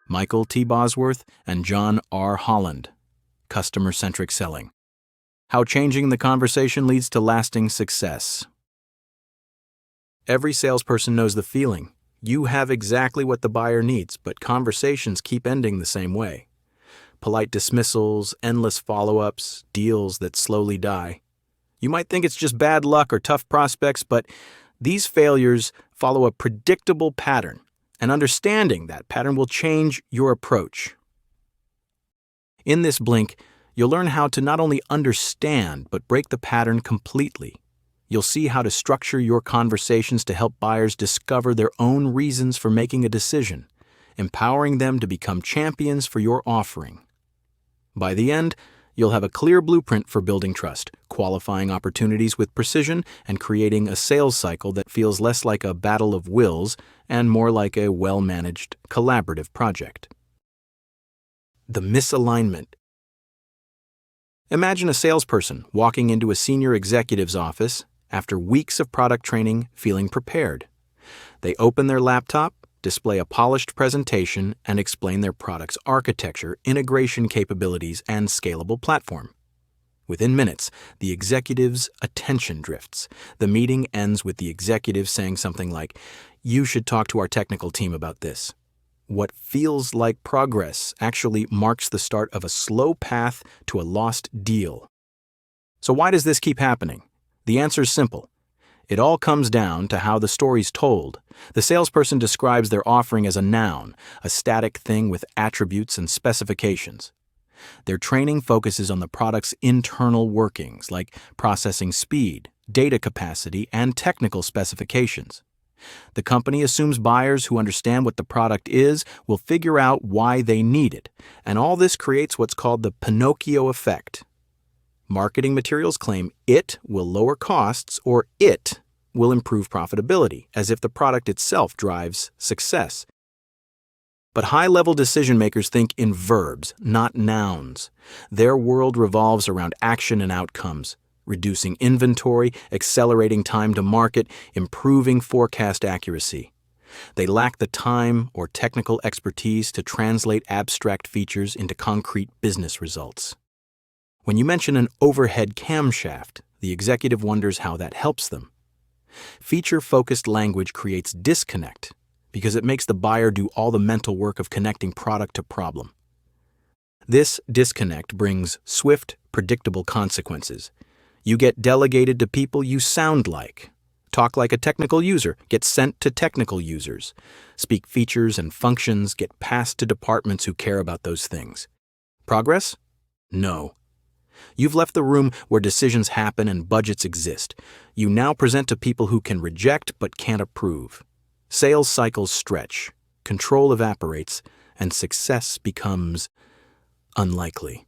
Michael T. Bosworth and John R. Holland, Customer-Centric Selling. How changing the conversation leads to lasting success. Every salesperson knows the feeling. You have exactly what the buyer needs, but conversations keep ending the same way. Polite dismissals, endless follow-ups, deals that slowly die. You might think it's just bad luck or tough prospects, but these failures follow a predictable pattern, and understanding that pattern will change your approach. In this blink, you'll learn how to not only understand, but break the pattern completely. You'll see how to structure your conversations to help buyers discover their own reasons for making a decision, empowering them to become champions for your offering. By the end, you'll have a clear blueprint for building trust, qualifying opportunities with precision, and creating a sales cycle that feels less like a battle of wills and more like a well-managed, collaborative project. The misalignment. Imagine a salesperson walking into a senior executive's office after weeks of product training, feeling prepared. They open their laptop, display a polished presentation, and explain their product's architecture, integration capabilities, and scalable platform. Within minutes, the executive's attention drifts. The meeting ends with the executive saying something like, "You should talk to our technical team about this." What feels like progress actually marks the start of a slow path to a lost deal. So why does this keep happening? The answer is simple. It all comes down to how the story's told. The salesperson describes their offering as a noun, a static thing with attributes and specifications. Their training focuses on the product's internal workings, like processing speed, data capacity, and technical specifications. The company assumes buyers who understand what the product is will figure out why they need it, and all this creates what's called the Pinocchio effect. Marketing materials claim it will lower costs or it will improve profitability, as if the product itself drives success. But high-level decision-makers think in verbs, not nouns. Their world revolves around action and outcomes, reducing inventory, accelerating time to market, improving forecast accuracy. They lack the time or technical expertise to translate abstract features into concrete business results. When you mention an overhead camshaft, the executive wonders how that helps them. Feature-focused language creates disconnect because it makes the buyer do all the mental work of connecting product to problem. This disconnect brings swift, predictable consequences. You get delegated to people you sound like. Talk like a technical user, get sent to technical users. Speak features and functions, get passed to departments who care about those things. Progress? No. You've left the room where decisions happen and budgets exist. You now present to people who can reject but can't approve. Sales cycles stretch, control evaporates, and success becomes unlikely.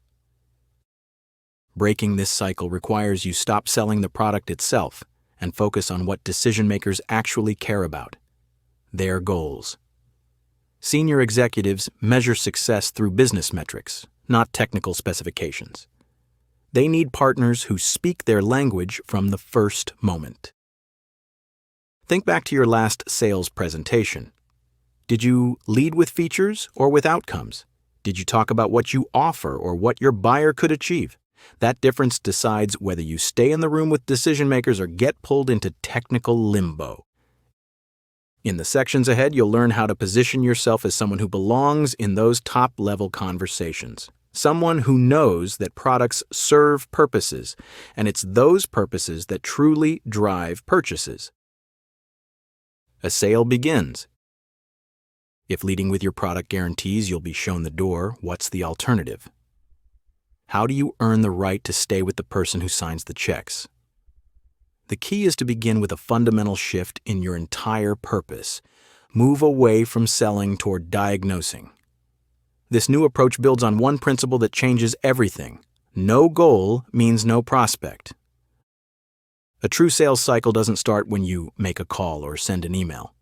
Breaking this cycle requires you stop selling the product itself and focus on what decision-makers actually care about: their goals. Senior executives measure success through business metrics, not technical specifications. They need partners who speak their language from the first moment. Think back to your last sales presentation. Did you lead with features or with outcomes? Did you talk about what you offer or what your buyer could achieve? That difference decides whether you stay in the room with decision makers or get pulled into technical limbo. In the sections ahead, you'll learn how to position yourself as someone who belongs in those top-level conversations. Someone who knows that products serve purposes, and it's those purposes that truly drive purchases. A sale begins. If leading with your product guarantees you'll be shown the door, what's the alternative? How do you earn the right to stay with the person who signs the checks? The key is to begin with a fundamental shift in your entire purpose. Move away from selling toward diagnosing. This new approach builds on one principle that changes everything. No goal means no prospect. A true sales cycle doesn't start when you make a call or send an email.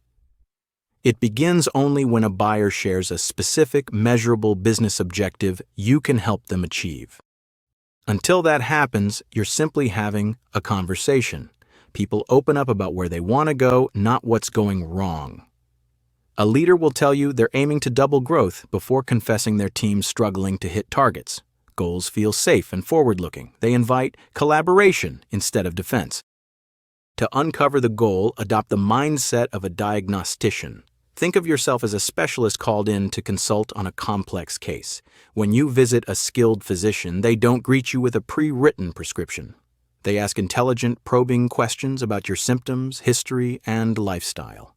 It begins only when a buyer shares a specific, measurable business objective you can help them achieve. Until that happens, you're simply having a conversation, People open up about where they want to go, not what's going wrong. A leader will tell you they're aiming to double growth before confessing their team's struggling to hit targets. Goals feel safe and forward-looking. They invite collaboration instead of defense. To uncover the goal, adopt the mindset of a diagnostician. Think of yourself as a specialist called in to consult on a complex case. When you visit a skilled physician, they don't greet you with a pre-written prescription. They ask intelligent, probing questions about your symptoms, history, and lifestyle.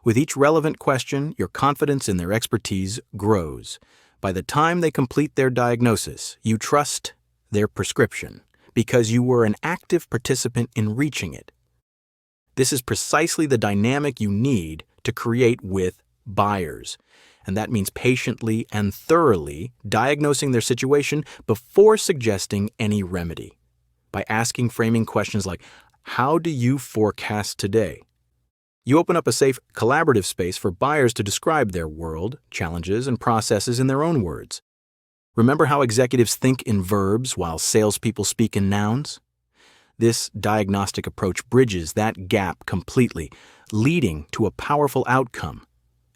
With each relevant question, your confidence in their expertise grows. By the time they complete their diagnosis, you trust their prescription because you were an active participant in reaching it. This is precisely the dynamic you need to create with buyers, and that means patiently and thoroughly diagnosing their situation before suggesting any remedy. By asking framing questions like, "How do you forecast today?" You open up a safe, collaborative space for buyers to describe their world, challenges, and processes in their own words. Remember how executives think in verbs while salespeople speak in nouns? This diagnostic approach bridges that gap completely, leading to a powerful outcome.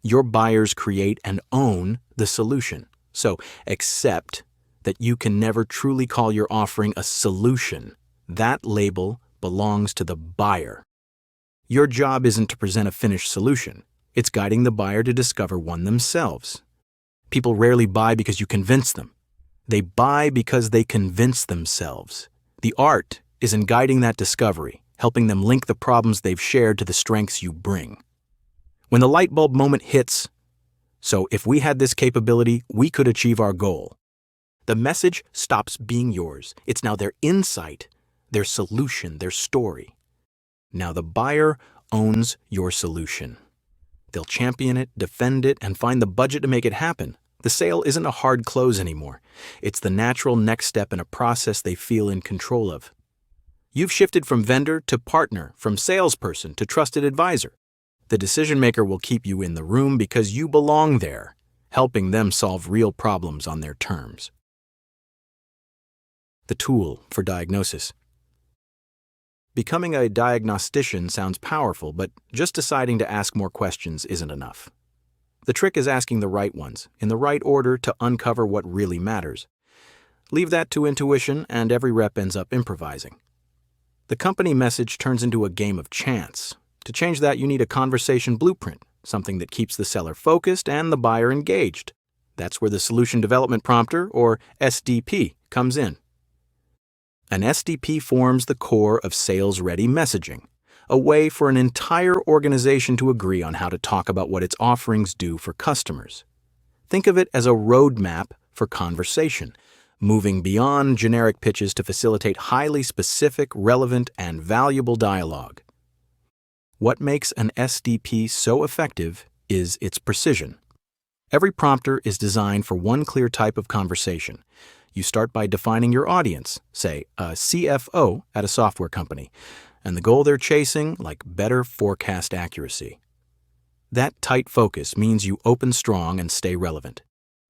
Your buyers create and own the solution. So accept that you can never truly call your offering a solution. That label belongs to the buyer. Your job isn't to present a finished solution. It's guiding the buyer to discover one themselves. People rarely buy because you convince them. They buy because they convince themselves. The art is in guiding that discovery, helping them link the problems they've shared to the strengths you bring. When the light bulb moment hits, "So if we had this capability, we could achieve our goal," the message stops being yours. It's now their insight, their solution, their story. Now the buyer owns your solution. They'll champion it, defend it, and find the budget to make it happen. The sale isn't a hard close anymore. It's the natural next step in a process they feel in control of. You've shifted from vendor to partner, from salesperson to trusted advisor. The decision maker will keep you in the room because you belong there, helping them solve real problems on their terms. The tool for diagnosis. Becoming a diagnostician sounds powerful, but just deciding to ask more questions isn't enough. The trick is asking the right ones, in the right order to uncover what really matters. Leave that to intuition, and every rep ends up improvising. The company message turns into a game of chance. To change that, you need a conversation blueprint, something that keeps the seller focused and the buyer engaged. That's where the Solution Development Prompter, or SDP, comes in. An SDP forms the core of sales-ready messaging, a way for an entire organization to agree on how to talk about what its offerings do for customers. Think of it as a roadmap for conversation, moving beyond generic pitches to facilitate highly specific, relevant, and valuable dialogue. What makes an SDP so effective is its precision. Every prompter is designed for one clear type of conversation. You start by defining your audience, say a CFO at a software company, and the goal they're chasing, like better forecast accuracy. That tight focus means you open strong and stay relevant.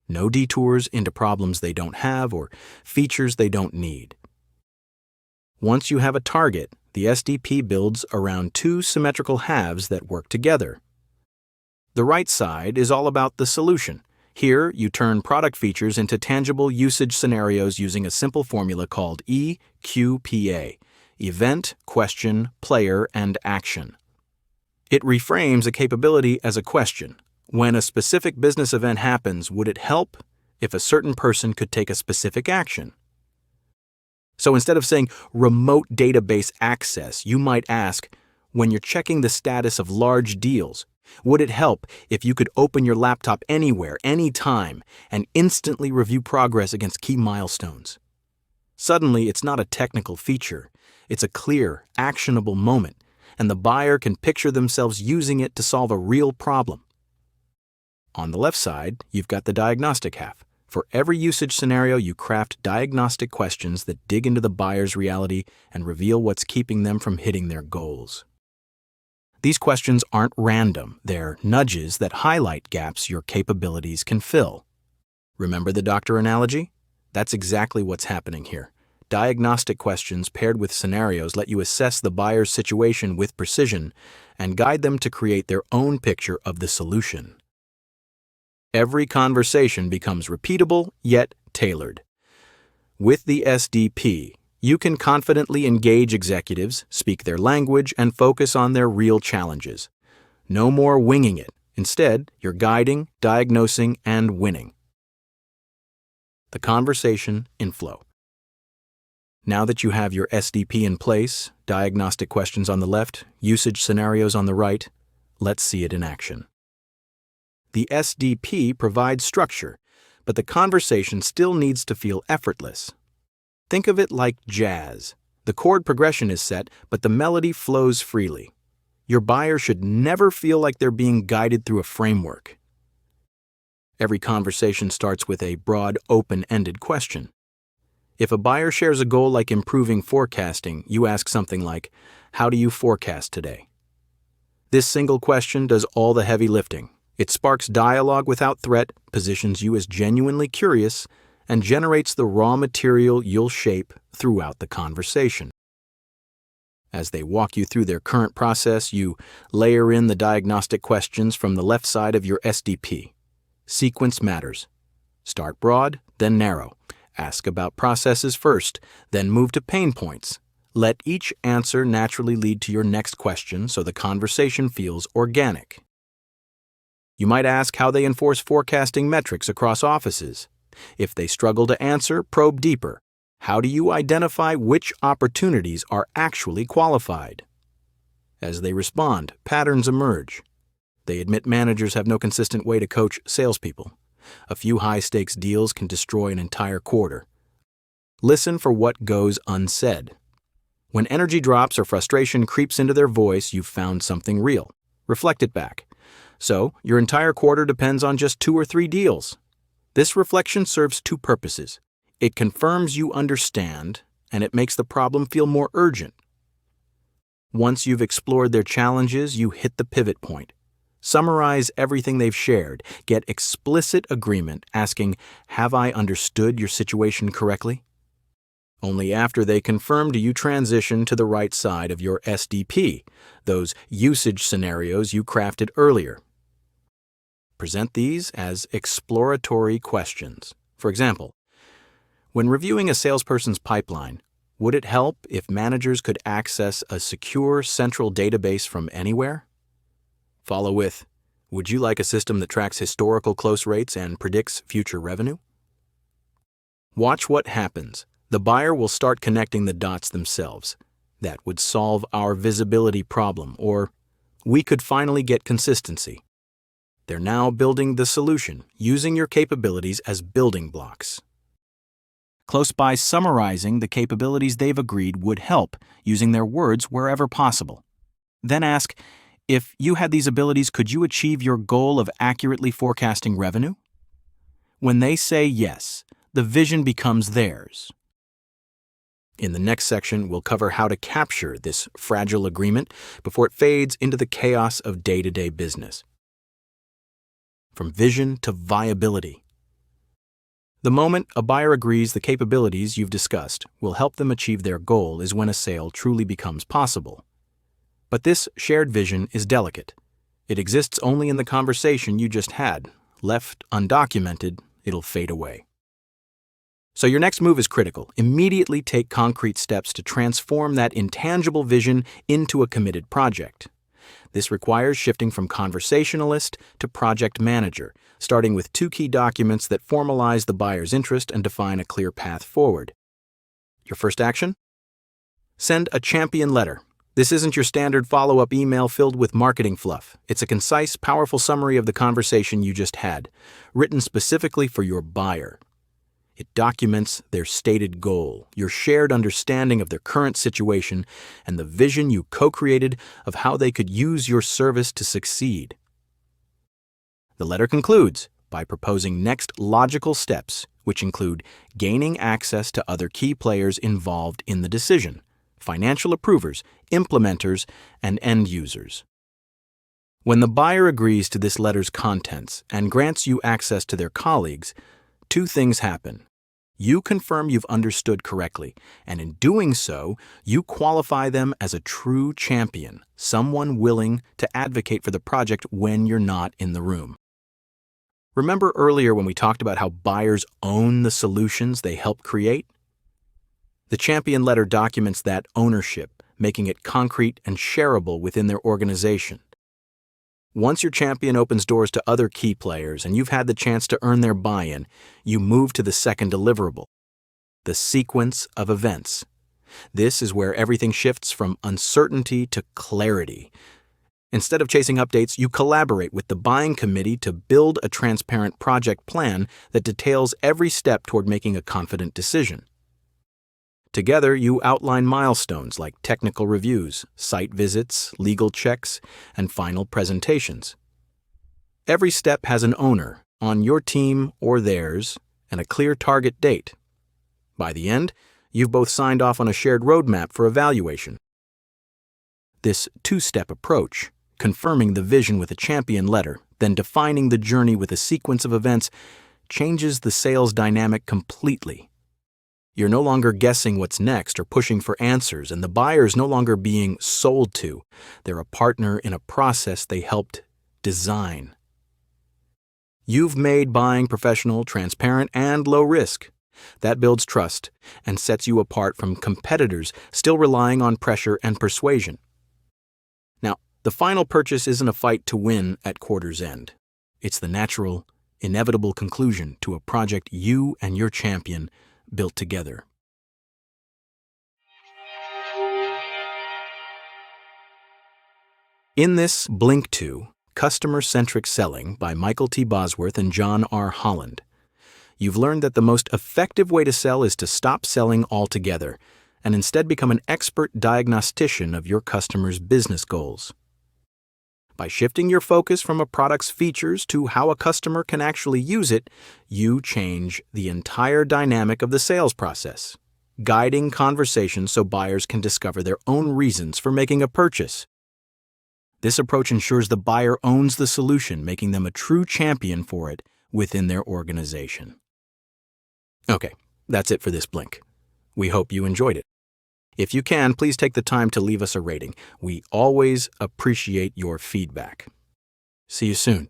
No detours into problems they don't have or features they don't need. Once you have a target, the SDP builds around two symmetrical halves that work together. The right side is all about the solution. Here, you turn product features into tangible usage scenarios using a simple formula called EQPA: Event, Question, Player, and Action. It reframes a capability as a question. When a specific business event happens, would it help if a certain person could take a specific action? So instead of saying remote database access, you might ask, when you're checking the status of large deals, would it help if you could open your laptop anywhere, anytime, and instantly review progress against key milestones? Suddenly, it's not a technical feature. It's a clear, actionable moment, and the buyer can picture themselves using it to solve a real problem. On the left side, you've got the diagnostic half. For every usage scenario, you craft diagnostic questions that dig into the buyer's reality and reveal what's keeping them from hitting their goals. These questions aren't random. They're nudges that highlight gaps your capabilities can fill. Remember the doctor analogy? That's exactly what's happening here. Diagnostic questions paired with scenarios let you assess the buyer's situation with precision and guide them to create their own picture of the solution. Every conversation becomes repeatable yet tailored. With the SDP, you can confidently engage executives, speak their language, and focus on their real challenges. No more winging it. Instead, you're guiding, diagnosing, and winning. The conversation in flow. Now that you have your SDP in place, diagnostic questions on the left, usage scenarios on the right, let's see it in action. The SDP provides structure, but the conversation still needs to feel effortless. Think of it like jazz. The chord progression is set, but the melody flows freely. Your buyer should never feel like they're being guided through a framework. Every conversation starts with a broad, open-ended question. If a buyer shares a goal like improving forecasting, you ask something like, "How do you forecast today?" This single question does all the heavy lifting. It sparks dialogue without threat, positions you as genuinely curious, and generates the raw material you'll shape throughout the conversation. As they walk you through their current process, you layer in the diagnostic questions from the left side of your SDP. Sequence matters. Start broad, then narrow. Ask about processes first, then move to pain points. Let each answer naturally lead to your next question so the conversation feels organic. You might ask how they enforce forecasting metrics across offices. If they struggle to answer, probe deeper. How do you identify which opportunities are actually qualified? As they respond, patterns emerge. They admit managers have no consistent way to coach salespeople. A few high-stakes deals can destroy an entire quarter. Listen for what goes unsaid. When energy drops or frustration creeps into their voice, you've found something real. Reflect it back. So, your entire quarter depends on just 2 or 3 deals. This reflection serves 2 purposes. It confirms you understand, and it makes the problem feel more urgent. Once you've explored their challenges, you hit the pivot point. Summarize everything they've shared. Get explicit agreement, asking, "Have I understood your situation correctly?" Only after they confirm do you transition to the right side of your SDP, those usage scenarios you crafted earlier. Present these as exploratory questions. For example, when reviewing a salesperson's pipeline, would it help if managers could access a secure central database from anywhere? Follow with, would you like a system that tracks historical close rates and predicts future revenue? Watch what happens. The buyer will start connecting the dots themselves. That would solve our visibility problem, or we could finally get consistency. They're now building the solution, using your capabilities as building blocks. Close by, summarizing the capabilities they've agreed would help, using their words wherever possible. Then ask, if you had these abilities, could you achieve your goal of accurately forecasting revenue? When they say yes, the vision becomes theirs. In the next section, we'll cover how to capture this fragile agreement before it fades into the chaos of day-to-day business. From vision to viability. The moment a buyer agrees the capabilities you've discussed will help them achieve their goal is when a sale truly becomes possible. But this shared vision is delicate. It exists only in the conversation you just had. Left undocumented, it'll fade away. So your next move is critical. Immediately take concrete steps to transform that intangible vision into a committed project. This requires shifting from conversationalist to project manager, starting with 2 key documents that formalize the buyer's interest and define a clear path forward. Your first action? Send a champion letter. This isn't your standard follow-up email filled with marketing fluff. It's a concise, powerful summary of the conversation you just had, written specifically for your buyer. It documents their stated goal, your shared understanding of their current situation, and the vision you co-created of how they could use your service to succeed. The letter concludes by proposing next logical steps, which include gaining access to other key players involved in the decision, financial approvers, implementers, and end users. When the buyer agrees to this letter's contents and grants you access to their colleagues, 2 things happen. You confirm you've understood correctly, and in doing so, you qualify them as a true champion, someone willing to advocate for the project when you're not in the room. Remember earlier when we talked about how buyers own the solutions they help create? The champion letter documents that ownership, making it concrete and shareable within their organization. Once your champion opens doors to other key players and you've had the chance to earn their buy-in, you move to the second deliverable, the sequence of events. This is where everything shifts from uncertainty to clarity. Instead of chasing updates, you collaborate with the buying committee to build a transparent project plan that details every step toward making a confident decision. Together, you outline milestones like technical reviews, site visits, legal checks, and final presentations. Every step has an owner, on your team or theirs, and a clear target date. By the end, you've both signed off on a shared roadmap for evaluation. This two-step approach, confirming the vision with a champion letter, then defining the journey with a sequence of events, changes the sales dynamic completely. You're no longer guessing what's next or pushing for answers, and the buyer's no longer being sold to. They're a partner in a process they helped design. You've made buying professional, transparent, and low risk. That builds trust and sets you apart from competitors still relying on pressure and persuasion. Now, the final purchase isn't a fight to win at quarter's end. It's the natural, inevitable conclusion to a project you and your champion built together. In this Blink 2, Customer-Centric Selling by Michael T. Bosworth and John R. Holland, you've learned that the most effective way to sell is to stop selling altogether and instead become an expert diagnostician of your customer's business goals. By shifting your focus from a product's features to how a customer can actually use it, you change the entire dynamic of the sales process, guiding conversations so buyers can discover their own reasons for making a purchase. This approach ensures the buyer owns the solution, making them a true champion for it within their organization. Okay, that's it for this Blink. We hope you enjoyed it. If you can, please take the time to leave us a rating. We always appreciate your feedback. See you soon.